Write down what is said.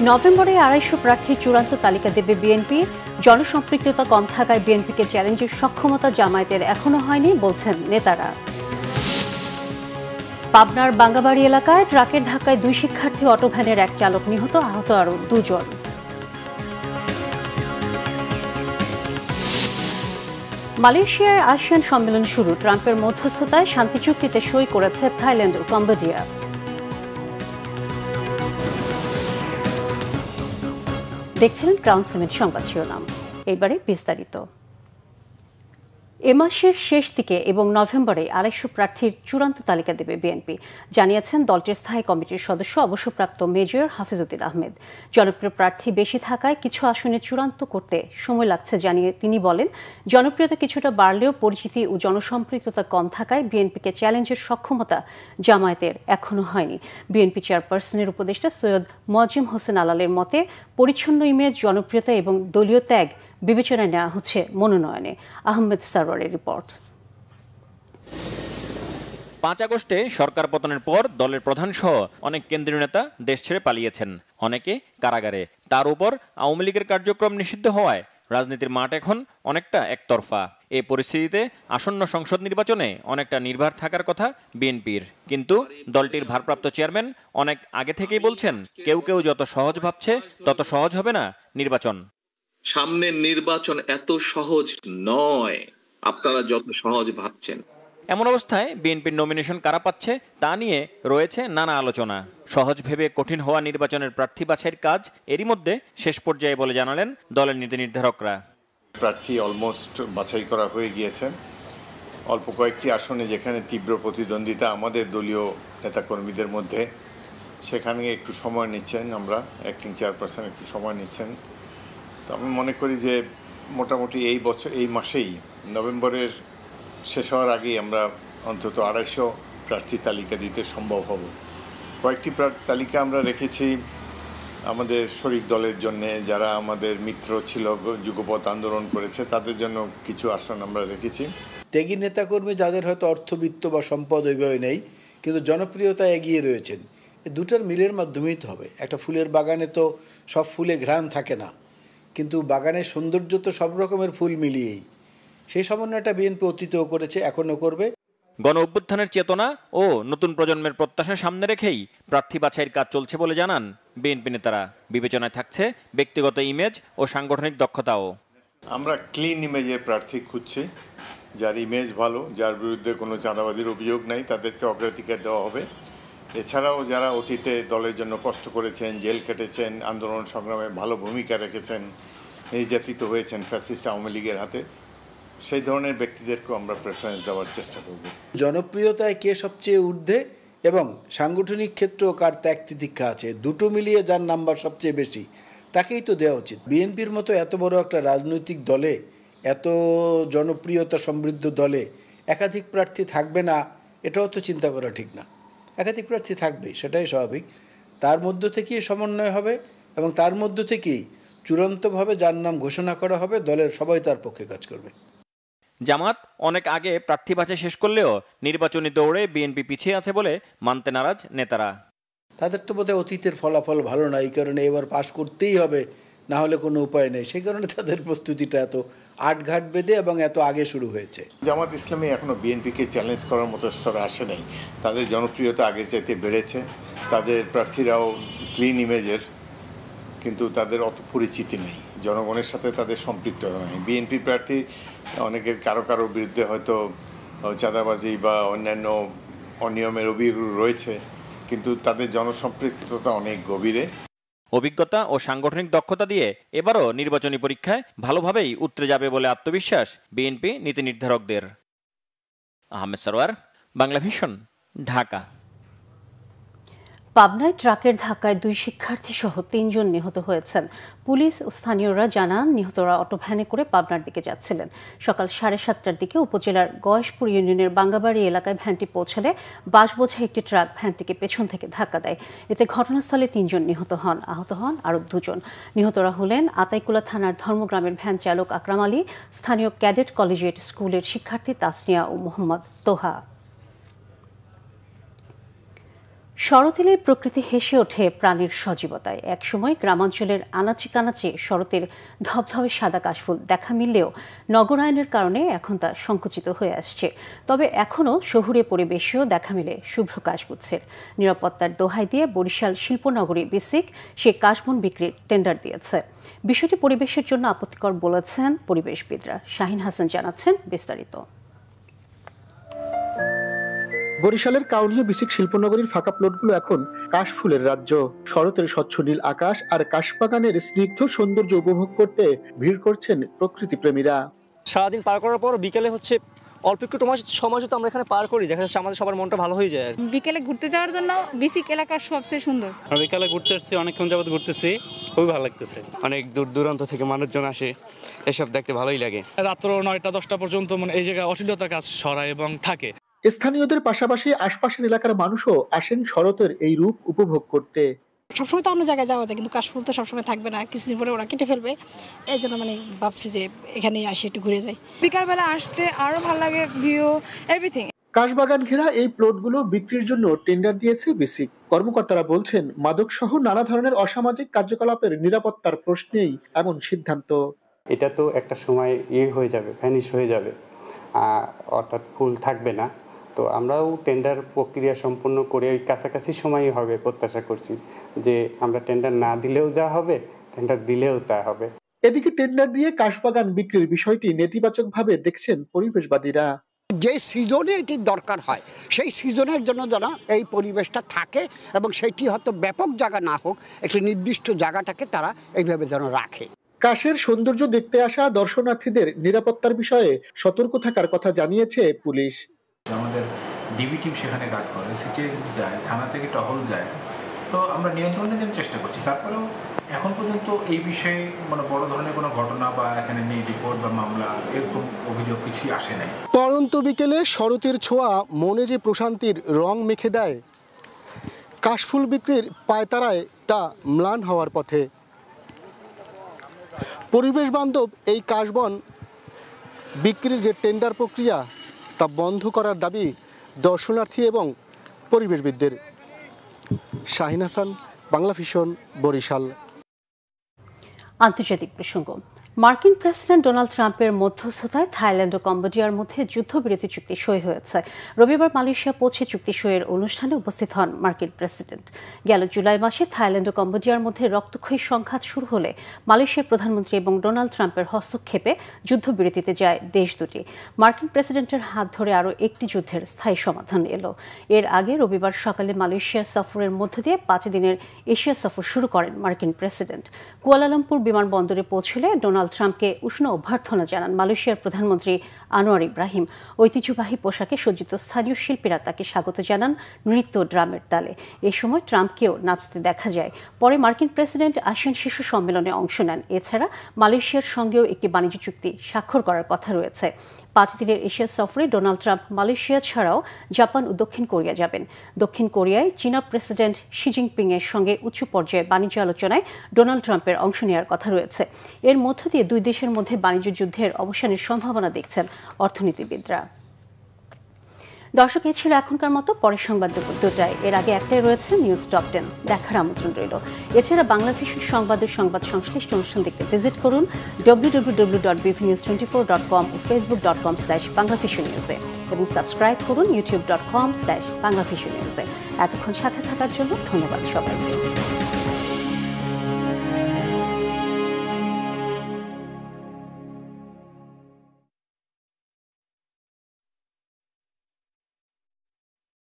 নভেম্বরে ২৫০ প্রার্থীর চূড়ান্ত তালিকা দেবে বিএনপি। জনসম্পৃক্ততা কম থাকায় বিএনপিকে চ্যালেঞ্জের সক্ষমতা জামায়াতের এখনো হয়নি বলছেন নেতারা। পাবনার বাঙ্গাবাড়ি এলাকায় ট্রাকের ধাক্কায় 2 শিক্ষার্থী, অটোভ্যানের এক চালক নিহত, আহত আরও 2 জন। মালয়েশিয়ায় আসিয়ান সম্মেলন শুরু। ট্রাম্পের মধ্যস্থতায় শান্তি চুক্তিতে সই করেছে থাইল্যান্ড ও কম্বোডিয়া। দেখছিলেন ক্রাউন সিমেন্ট সংবাদ শিরোনাম। এবারে বিস্তারিত। এ মাসের শেষ দিকে এবং নভেম্বরে ২৫০ প্রার্থীর চূড়ান্ত তালিকা দেবে বিএনপি, জানিয়েছেন দলটির স্থায়ী কমিটির সদস্য অবসরপ্রাপ্ত মেজর হাফিজউদ্দিন আহমেদ। জনপ্রিয় প্রার্থী বেশি থাকায় কিছু আসনে চূড়ান্ত করতে সময় লাগছে জানিয়ে তিনি বলেন, জনপ্রিয়তা কিছুটা বাড়লেও পরিচিতি ও জনসম্পৃক্ততা কম থাকায় বিএনপিকে চ্যালেঞ্জের সক্ষমতা জামায়াতের এখনো হয়নি। বিএনপি চেয়ারপারসনের উপদেষ্টা সৈয়দ মোয়াজ্জেম হোসেন আলালের মতে, পরিচ্ছন্ন ইমেজ, জনপ্রিয়তা এবং দলীয় ত্যাগ বিবেচনায় নেওয়া হচ্ছে মনোনয়নে। আহমেদ সারওয়ারের রিপোর্ট। ৫ আগস্টে সরকার পতনের পর দলের প্রধান সহ অনেক কেন্দ্রীয় নেতা দেশ ছেড়ে পালিয়েছেন, অনেকে কারাগারে। তার উপর আওয়ামী লীগের কার্যক্রম নিষিদ্ধ হওয়ায় রাজনীতির মাঠ এখন অনেকটা একতরফা। এই পরিস্থিতিতে আসন্ন সংসদ নির্বাচনে অনেকটা নির্ভর থাকার কথা বিএনপির। কিন্তু দলটির ভারপ্রাপ্ত চেয়ারম্যান অনেক আগে থেকেই বলছেন, কেউ কেউ যত সহজ ভাবছে তত সহজ হবে না নির্বাচন। সামনের নির্বাচন এত সহজ নয় আপনারা যত সহজ ভাবছেন। এমন অবস্থায় বিএনপির নমিনেশন কারা পাচ্ছে তা নিয়ে রয়েছে নানা আলোচনা। সহজ ভেবে কঠিন হওয়া নির্বাচনের প্রার্থী বাছাইয়ের কাজ এরই মধ্যে শেষ পর্যায়ে বলে জানালেন দলের নীতি নির্ধারকরা। প্রার্থী অলমোস্ট বাছাই করা হয়ে গিয়েছেন। অল্প কয়েকটি আসনে যেখানে তীব্র প্রতিদ্বন্দ্বিতা আমাদের দলীয় নেতাকর্মীদের মধ্যে, সেখানে একটু সময় নিচ্ছেন, আমরা অ্যাক্টিং চেয়ারপারসন একটু সময় নিচ্ছেন। তো আমি মনে করি যে মোটামুটি এই মাসেই নভেম্বরের শেষ হওয়ার আগেই আমরা অন্তত ২৫০ প্রার্থী তালিকা দিতে সম্ভব হব। কয়েকটি তালিকা আমরা রেখেছি আমাদের শরিক দলের জন্যে, যারা আমাদের মিত্র ছিল, যুগপৎ আন্দোলন করেছে, তাদের জন্য কিছু আসন আমরা রেখেছি। ত্যাগী নেতাকর্মী যাদের হয়তো অর্থবিত্ত বা সম্পদ ওইভাবে নেই, কিন্তু জনপ্রিয়তা এগিয়ে রয়েছেন, এই দুটার মিলের মাধ্যমেই তো হবে। একটা ফুলের বাগানে তো সব ফুলে ঘ্রাণ থাকে না, কিন্তু বাগানের সৌন্দর্য তো সব রকমের ফুল মিলিয়েই। সেই সমন্বয়টা বিএনপি অতীতেও করেছে, এখনও করবে। গণ অভ্যুত্থানের চেতনা ও নতুন প্রজন্মের প্রত্যাশা সামনে রেখেই প্রার্থী বাছাইয়ের কাজ চলছে বলে জানান বিএনপি নেতারা। বিবেচনায় থাকছে ব্যক্তিগত ইমেজ ও সাংগঠনিক দক্ষতাও। আমরা ক্লিন ইমেজের প্রার্থী খুঁজছি, যার ইমেজ ভালো, যার বিরুদ্ধে কোনো চাঁদাবাজির অভিযোগ নাই, তাদেরকে অগ্রাধিকার দেওয়া হবে। এছাড়াও যারা অতীতে দলের জন্য কষ্ট করেছেন, জেল কেটেছেন, আন্দোলন সংগ্রামে ভালো ভূমিকা রেখেছেন, নির্যাতিত হয়েছেন ফ্যাসিস্ট আওয়ামী লীগের হাতে, সেই ধরনের ব্যক্তিদেরকেও আমরা প্রেফারেন্স দেওয়ার চেষ্টা করব। জনপ্রিয়তায় কে সবচেয়ে ঊর্ধ্বে এবং সাংগঠনিক ক্ষেত্রেও কার ত্যাগ তিতিক্ষা আছে, দুটো মিলিয়ে যার নাম্বার সবচেয়ে বেশি তাকেই তো দেওয়া উচিত। বিএনপির মতো এত বড় একটা রাজনৈতিক দলে, এত জনপ্রিয়তা সমৃদ্ধ দলে একাধিক প্রার্থী থাকবে না, এটাও তো চিন্তা করা ঠিক না। একাধিক প্রার্থী থাকবেই, সেটাই স্বাভাবিক। তার মধ্য থেকেই সমন্বয় হবে এবং তার মধ্য থেকেই চূড়ান্তভাবে যার নাম ঘোষণা করা হবে, দলের সবাই তার পক্ষে কাজ করবে। জামাত অনেক আগে প্রার্থী বাছাই শেষ করলেও নির্বাচনী দৌড়ে বিএনপি পিছিয়ে আছে বলে মানতে নারাজ নেতারা। তাদের তো বোধহয় অতীতের ফলাফল ভালো না, এই কারণে এবার পাশ করতেই হবে, না হলে কোনো উপায় নেই। সেই কারণে তাদের প্রস্তুতিটা এত আটঘাট বেঁধে এবং এত আগে শুরু হয়েছে। জামাত ইসলামী এখনও বিএনপিকে চ্যালেঞ্জ করার মতো স্তরে আসে নাই। তাদের জনপ্রিয়তা আগের চাইতে বেড়েছে, তাদের প্রার্থীরাও ক্লিন ইমেজের, কিন্তু তাদের অত পরিচিতি নেই, জনগণের সাথে তাদের সম্পৃক্ততা নেই। বিএনপি প্রার্থী অনেকের কারো বিরুদ্ধে হয়তো চাঁদাবাজি বা অন্যান্য অনিয়মের অভিযোগ রয়েছে, কিন্তু তাদের জনসম্পৃক্ততা অনেক গভীরে। অভিজ্ঞতা ও সাংগঠনিক দক্ষতা দিয়ে এবারও নির্বাচনী পরীক্ষায় ভালোভাবেই উতরে যাবে বলে আত্মবিশ্বাস বিএনপি নীতি নির্ধারকদের। আহমেদ সারওয়ার, বাংলা ভিশন, ঢাকা। পাবনায় ট্রাকের ধাক্কায় 2 শিক্ষার্থী সহ 3 জন নিহত হয়েছেন। পুলিশ ও স্থানীয়রা জানান, নিহতরা অটোভ্যানে করে পাবনার দিকে যাচ্ছিলেন। সকাল 7:30টার দিকে উপজেলার গয়েশপুর ইউনিয়নের বাঙ্গাবাড়ি এলাকায় ভ্যানটি পৌঁছালে বাসবোঝাই একটি ট্রাক ভ্যানটিকে পেছন থেকে ধাক্কা দেয়। এতে ঘটনাস্থলে 3 জন নিহত হন, আহত হন আরও 2 জন। নিহতরা হলেন আতাইকুলা থানার ধর্মগ্রামের ভ্যান চালক আকরাম আলী, স্থানীয় ক্যাডেট কলেজিয়েট স্কুলের শিক্ষার্থী তাসনিয়া ও মোহাম্মদ তোহা। শরতেলে প্রকৃতি হেসে ওঠে প্রাণীর সজীবতায়। একসময় গ্রামাঞ্চলের আনাচে কানাচে শরতের ধবধবে সাদা কাশফুল দেখা মিললেও নগরায়নের কারণে এখন তা সংকুচিত হয়ে আসছে। তবে এখনও শহুরে পরিবেশেও দেখা মিলে শুভ্র কাশগুচ্ছের। নিরাপত্তার দোহাই দিয়ে বরিশাল শিল্পনগরী বিসিক সে কাশবন বিক্রির টেন্ডার দিয়েছে। বিষয়টি পরিবেশের জন্য আপত্তিকর বলেছেন পরিবেশবিদরা। শাহিন হাসান জানাচ্ছেন বিস্তারিত। বরিশালের কাউনিয়া বিসিক শিল্পনগরীর ফাঁকা প্লটগুলো এখন কাশফুলের রাজ্য। শরতের স্বচ্ছ নীল আকাশ আর কাশবাগানের স্নিগ্ধ সৌন্দর্য উপভোগ করতে ভিড় করছেন প্রকৃতি প্রেমীরা। সারাদিন পার করার পর বিকেলে অল্প একটু সময় যদি আমরা এখানে পার করি, দেখা যাচ্ছে আমাদের সবার মনটা ভালো হয়ে যায়। বিকেলে ঘুরতে যাওয়ার জন্য বিসিক এলাকার সবচেয়ে সুন্দর। বিকেলে ঘুরতে আসছি, অনেকক্ষণ যাবত ঘুরতেছি, খুবই ভালো লাগতেছে। অনেক দূর দূরান্ত থেকে মানুষজন আসে, এসব দেখতে ভালোই লাগে। রাত্র 9টা-10টা পর্যন্ত এই জায়গায় অশ্লীলতার কাজ ছড়ায় এবং থাকে। স্থানীয়দের পাশাপাশি আশপাশের এলাকার মানুষও আসেন শরতের এই রূপ উপভোগ করতে। সবসময় তো অন্য জায়গায় যাওয়া যায়, কিন্তু কাশফুল তো সবসময় থাকবে না, কিছুদিন পরে ওরা কেটে ফেলবে। এই জন্য ভাবছি যে এখানে আসি, একটু ঘুরে যাই। বিকালবেলা আসতে আরো ভালো লাগে, ভিউ এভরিথিং। কাশবাগান ঘেরা এই প্লটগুলো বিক্রির জন্য টেন্ডার দিয়েছে বিসিক। কর্মকর্তারা বলছেন মাদক সহ নানা ধরনের অসামাজিক কার্যকলাপের নিরাপত্তার প্রশ্নেই এমন সিদ্ধান্ত। এটা তো একটা সময় হয়ে যাবে, ভ্যানিশ হয়ে যাবে, অর্থাৎ ফুল থাকবে না। তো আমরাও টেন্ডার প্রক্রিয়া সম্পন্ন করে ওই কাছাকাছি সময়ই হবে প্রত্যাশা করছি, যে আমরা টেন্ডার না দিলেও যা হবে, টেন্ডার দিলেও তা হবে। এদিকে টেন্ডার দিয়ে কাশবাগান বিক্রির বিষয়টি নেতিবাচকভাবে দেখছেন পরিবেশবাদীরা। যে সিজনে এটি দরকার হয় সেই সিজনের জন্য যেন এই পরিবেশটা থাকে, এবং সেটি হয়তো ব্যাপক জায়গা না হোক, একটি নির্দিষ্ট জায়গাটাকে তারা এইভাবে যেন রাখে। কাশের সৌন্দর্য দেখতে আসা দর্শনার্থীদের নিরাপত্তার বিষয়ে সতর্ক থাকার কথা জানিয়েছে পুলিশ। আমাদের ডিবি টিম সেখানে কাজ করে, সিটিএসবি যায়, থানা থেকে টহল যায়, তো আমরা নিয়ন্ত্রণের জন্য চেষ্টা করছি। তারপরেও এখন পর্যন্ত এই বিষয়ে বড় ধরনের কোনো ঘটনা বা এখানে নেই রিপোর্ট বা মামলা, এরকম অভিযোগ কিছুই আসে নাই। পরন্ত বিকেলে শরতের ছোঁয়া মনে যে প্রশান্তির রং মেখে দেয়, কাশফুল বিক্রির পায়তারায় তা ম্লান হওয়ার পথে। পরিবেশ বান্ধব এই কাশবন বিক্রির যে টেন্ডার প্রক্রিয়া তা বন্ধ করার দাবি দর্শনার্থী এবং পরিবেশবিদদের। শাহিন হাসান, বাংলা ভিশন, বরিশাল। আন্তর্জাতিক প্রসঙ্গ। মার্কিন প্রেসিডেন্ট ডোনাল্ড ট্রাম্পের মধ্যস্থতায় থাইল্যান্ড ও কম্বোডিয়ার মধ্যে যুদ্ধবিরতি চুক্তি সই হয়েছে। রবিবার মালয়েশিয়া পৌঁছে চুক্তি সইয়ের অনুষ্ঠানে উপস্থিত হন মার্কিন প্রেসিডেন্ট। গেল জুলাই মাসে থাইল্যান্ড ও কম্বোডিয়ার মধ্যে রক্তক্ষয়ী সংঘাত শুরু হলে মালয়েশিয়ার প্রধানমন্ত্রী এবং ডোনাল্ড ট্রাম্পের হস্তক্ষেপে যুদ্ধবিরতিতে যায় দেশ দুটি। মার্কিন প্রেসিডেন্টের হাত ধরে আরও একটি যুদ্ধের স্থায়ী সমাধান এলো। এর আগে রবিবার সকালে মালয়েশিয়া সফরের মধ্য দিয়ে 5 দিনের এশিয়া সফর শুরু করেন মার্কিন প্রেসিডেন্ট। কুয়ালালামপুর বিমানবন্দরে পৌঁছলে ডোনাল্ড ট্রাম্পকে উষ্ণ অভ্যর্থনা জানান মালয়েশিয়ার প্রধানমন্ত্রী আনোয়ার ইব্রাহিম। ঐতিহ্যবাহী পোশাকে সজ্জিত স্থানীয় শিল্পীরা তাকে স্বাগত জানান নৃত্য ড্রামের তালে। এ সময় ট্রাম্পকেও নাচতে দেখা যায়। পরে মার্কিন প্রেসিডেন্ট আসিয়ান শীর্ষ সম্মেলনে অংশ নেন। এছাড়া মালয়েশিয়ার সঙ্গেও একটি বাণিজ্য চুক্তি স্বাক্ষর করার কথা রয়েছে। 5 দিনের এশিয়া সফরে ডোনাল্ড ট্রাম্প মালয়েশিয়া ছাড়াও জাপান ও দক্ষিণ কোরিয়া যাবেন। দক্ষিণ কোরিয়ায় চীনা প্রেসিডেন্ট শি জিনপিং এর সঙ্গে উচ্চ পর্যায়ে বাণিজ্য আলোচনায় ডোনাল্ড ট্রাম্পের অংশ নেওয়ার কথা রয়েছে। এর মধ্য দিয়ে দুই দেশের মধ্যে বাণিজ্য যুদ্ধের অবসানের সম্ভাবনা দেখছেন অর্থনীতিবিদরা। দর্শক, এ ছিল এখনকার মতো। পরের সংবাদ দুপুর 2টায়। এর আগে একটাই রয়েছে নিউজ টপ 10, দেখার আমন্ত্রণ রইল। এছাড়া বাংলা ভিশন সংবাদের সংবাদ সংশ্লিষ্ট অনুষ্ঠান দেখতে ভিজিট করুন www.bvnews24.com ও facebook.com/banglavishnnews এবং সাবস্ক্রাইব করুন youtube.com/banglavishnnews। এতক্ষণ সাথে থাকার জন্য ধন্যবাদ সবাইকে।